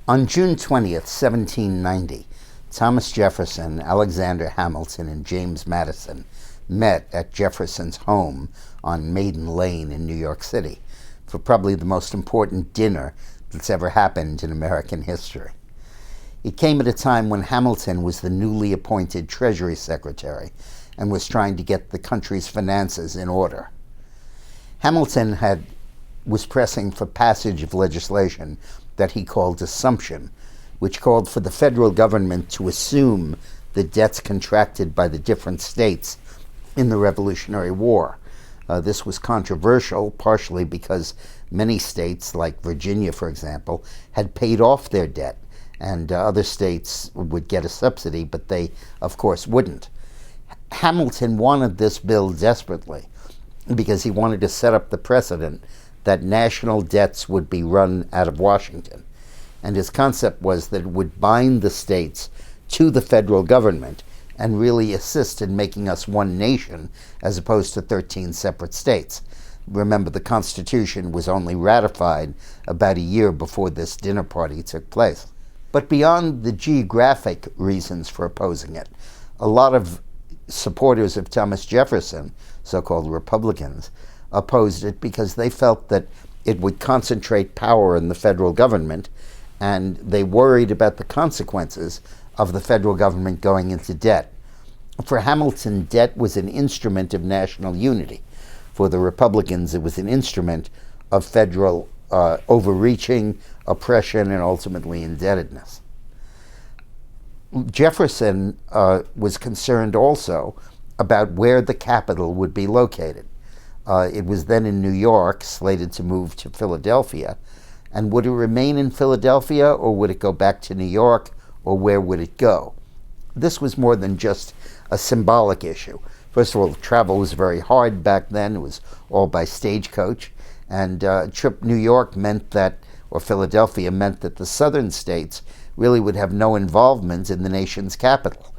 On June 20th, 1790, Thomas Jefferson, Alexander Hamilton, and James Madison met at Jefferson's home on Maiden Lane in New York City for probably the most important dinner that's ever happened in American history. It came at a time when Hamilton was the newly appointed Treasury Secretary and was trying to get the country's finances in order. Hamilton was pressing for passage of legislation that he called assumption, which called for the federal government to assume the debts contracted by the different states in the Revolutionary War. This was controversial, partially because many states, like Virginia, for example, had paid off their debt, and other states would get a subsidy, but they, of course, wouldn't. Hamilton wanted this bill desperately because he wanted to set up the precedent that national debts would be run out of Washington. And his concept was that it would bind the states to the federal government and really assist in making us one nation as opposed to 13 separate states. Remember, the Constitution was only ratified about a year before this dinner party took place. But beyond the geographic reasons for opposing it, a lot of supporters of Thomas Jefferson, so-called Republicans, opposed it because they felt that it would concentrate power in the federal government, and they worried about the consequences of the federal government going into debt. For Hamilton, debt was an instrument of national unity. For the Republicans, it was an instrument of federal overreaching, oppression, and ultimately indebtedness. Jefferson was concerned also about where the capital would be located. It was then in New York, slated to move to Philadelphia. And would it remain in Philadelphia, or would it go back to New York, or where would it go? This was more than just a symbolic issue. First of all, travel was very hard back then. It was all by stagecoach. And a trip New York meant that, or Philadelphia meant that the southern states really would have no involvement in the nation's capital.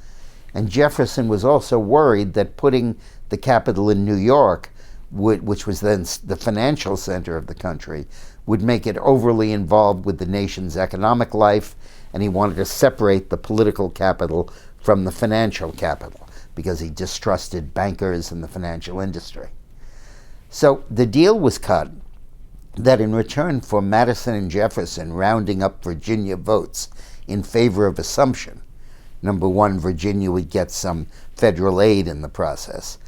And Jefferson was also worried that putting the capital in New York, which was then the financial center of the country, would make it overly involved with the nation's economic life, and he wanted to separate the political capital from the financial capital because he distrusted bankers and the financial industry. So the deal was cut that in return for Madison and Jefferson rounding up Virginia votes in favor of assumption, number one, Virginia would get some federal aid in the process,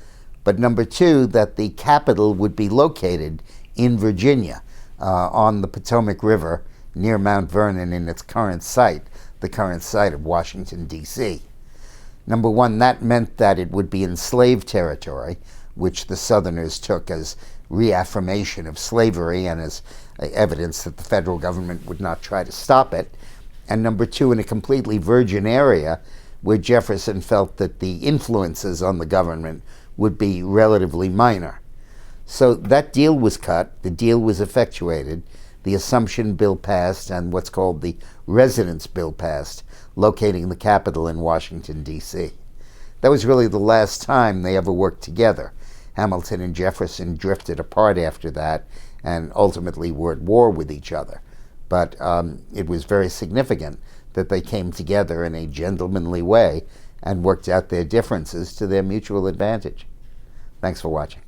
but number two, that the capital would be located in Virginia, on the Potomac River near Mount Vernon in its current site, the current site of Washington, D.C. Number one, that meant that it would be enslaved territory, which the Southerners took as reaffirmation of slavery and as evidence that the federal government would not try to stop it. And number two, in a completely virgin area where Jefferson felt that the influences on the government would be relatively minor. So that deal was cut, the deal was effectuated, the Assumption Bill passed, and what's called the Residence Bill passed, locating the capital in Washington, D.C. That was really the last time they ever worked together. Hamilton and Jefferson drifted apart after that and ultimately were at war with each other. But it was very significant that they came together in a gentlemanly way and worked out their differences to their mutual advantage. Thanks for watching.